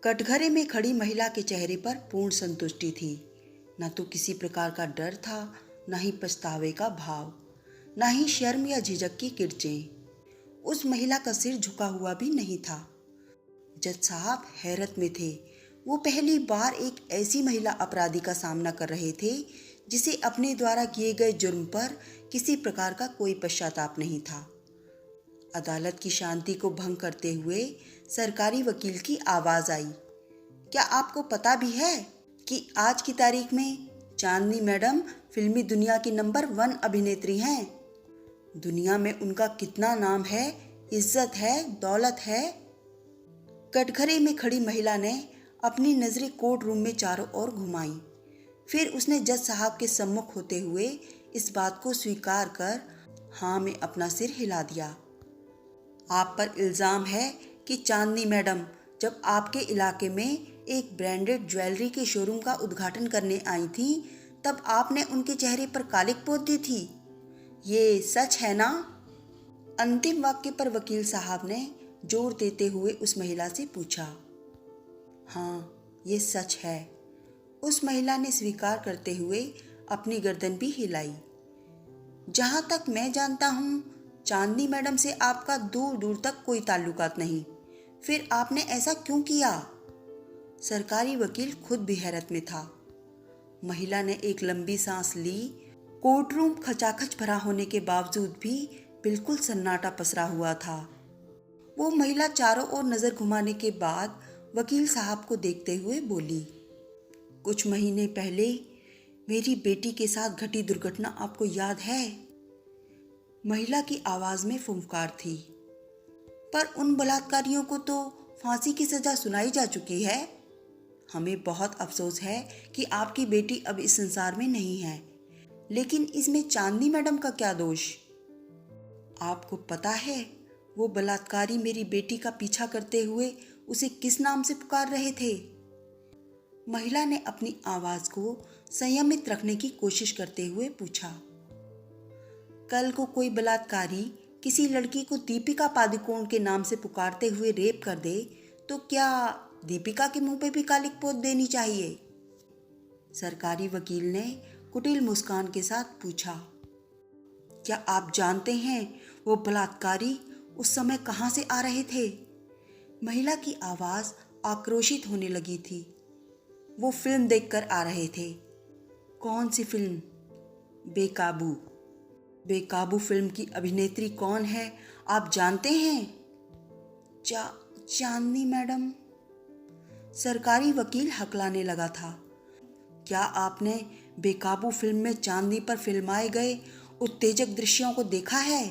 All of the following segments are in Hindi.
कटघरे में खड़ी महिला के चेहरे पर पूर्ण संतुष्टि थी। न तो किसी प्रकार का डर था, न ही पछतावे का भाव, न ही शर्म या झिझक की किरचें। उस महिला का सिर झुका हुआ भी नहीं था। जज साहब हैरत में थे। वो पहली बार एक ऐसी महिला अपराधी का सामना कर रहे थे जिसे अपने द्वारा किए गए जुर्म पर किसी प्रकार का कोई पश्चाताप नहीं था। अदालत की शांति को भंग करते हुए सरकारी वकील की आवाज आई, क्या आपको पता भी है कि आज की तारीख में चांदनी मैडम फिल्मी दुनिया की नंबर 1 अभिनेत्री हैं। दुनिया में उनका कितना नाम है, इज्जत है, दौलत है। कटघरे में खड़ी महिला ने अपनी नजरें कोर्ट रूम में चारों ओर घुमाई। फिर उसने जज साहब के सम्मुख होते हुए इस बात को स्वीकार कर हाँ में अपना सिर हिला दिया। आप पर इल्ज़ाम है कि चांदनी मैडम जब आपके इलाके में एक ब्रांडेड ज्वेलरी के शोरूम का उद्घाटन करने आई थी तब आपने उनके चेहरे पर कालिक पोत दी थी। ये सच है ना? अंतिम वाक्य पर वकील साहब ने जोर देते हुए उस महिला से पूछा। हाँ, ये सच है, उस महिला ने स्वीकार करते हुए अपनी गर्दन भी हिलाई। जहां तक मैं जानता हूं, चांदनी मैडम से आपका दूर दूर तक कोई ताल्लुकात नहीं। फिर आपने ऐसा क्यों किया? सरकारी वकील खुद भी हैरत में था। महिला ने एक लंबी सांस ली। कोर्ट रूम खचाखच भरा होने के बावजूद भी बिल्कुल सन्नाटा पसरा हुआ था। वो महिला चारों ओर नजर घुमाने के बाद वकील साहब को देखते हुए बोली, कुछ महीने पहले मेरी बेटी के साथ घटी दुर्घटना आपको याद है? महिला की आवाज में फुंकार थी। पर उन बलात्कारियों को तो फांसी की सजा सुनाई जा चुकी है। हमें बहुत अफसोस है कि आपकी बेटी अब इस संसार में नहीं है, लेकिन इसमें चांदनी मैडम का क्या दोष? आपको पता है वो बलात्कारी मेरी बेटी का पीछा करते हुए उसे किस नाम से पुकार रहे थे? महिला ने अपनी आवाज को संयमित रखने की कोशिश करते हुए पूछा। कल को कोई बलात्कारी किसी लड़की को दीपिका पादुकोण के नाम से पुकारते हुए रेप कर दे तो क्या दीपिका के मुंह पे भी कालिक पोत देनी चाहिए? सरकारी वकील ने कुटिल मुस्कान के साथ पूछा। क्या आप जानते हैं वो बलात्कारी उस समय कहां से आ रहे थे? महिला की आवाज आक्रोशित होने लगी थी। वो फिल्म देखकर आ रहे थे। कौन सी फिल्म? बेकाबू। बेकाबू फिल्म की अभिनेत्री कौन है आप जानते हैं? चांदनी मैडम। सरकारी वकील हकलाने लगा था। क्या आपने बेकाबू फिल्म में चांदनी पर फिल्माए गए उत्तेजक दृश्यों को देखा है?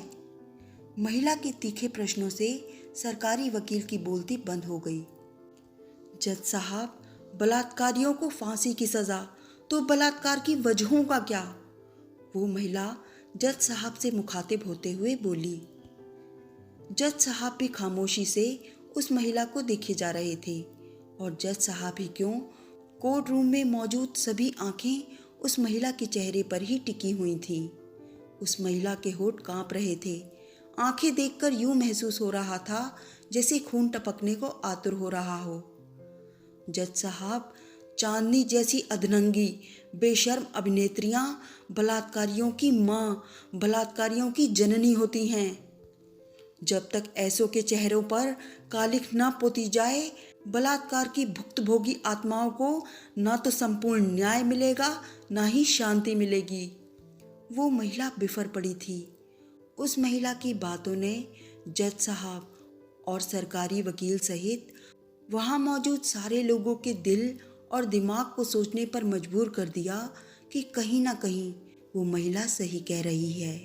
महिला के तीखे प्रश्नों से सरकारी वकील की बोलती बंद हो गई। जज साहब, बलात्कारियों को फांसी की सजा, तो बलात्कार की वजहों का क्या? वो महिला जज साहब से मुखातिब होते हुए बोली। जज साहब भी खामोशी से उस महिला को देखे जा रहे थे, और जज साहब ही क्यों, कोर्ट रूम में मौजूद सभी आंखें उस महिला के चेहरे पर ही टिकी हुई थीं। उस महिला के होठ कांप रहे थे। आंखें देखकर यूं महसूस हो रहा था जैसे खून टपकने को आतुर हो रहा हो। जज साहब, चांदनी जैसी अधनंगी बेशर्म अभिनेत्रियां बलात्कारियों की मां, बलात्कारियों की जननी होती हैं। जब तक ऐसों के चेहरों पर कालिख न पोती जाए, बलात्कार की भुक्तभोगी आत्माओं को न तो संपूर्ण न्याय मिलेगा, न ही शांति मिलेगी। वो महिला बिफर पड़ी थी। उस महिला की बातों ने जज साहब और सरकारी वकील सहित वहां मौजूद सारे लोगों के दिल और दिमाग को सोचने पर मजबूर कर दिया कि कहीं ना कहीं वो महिला सही कह रही है।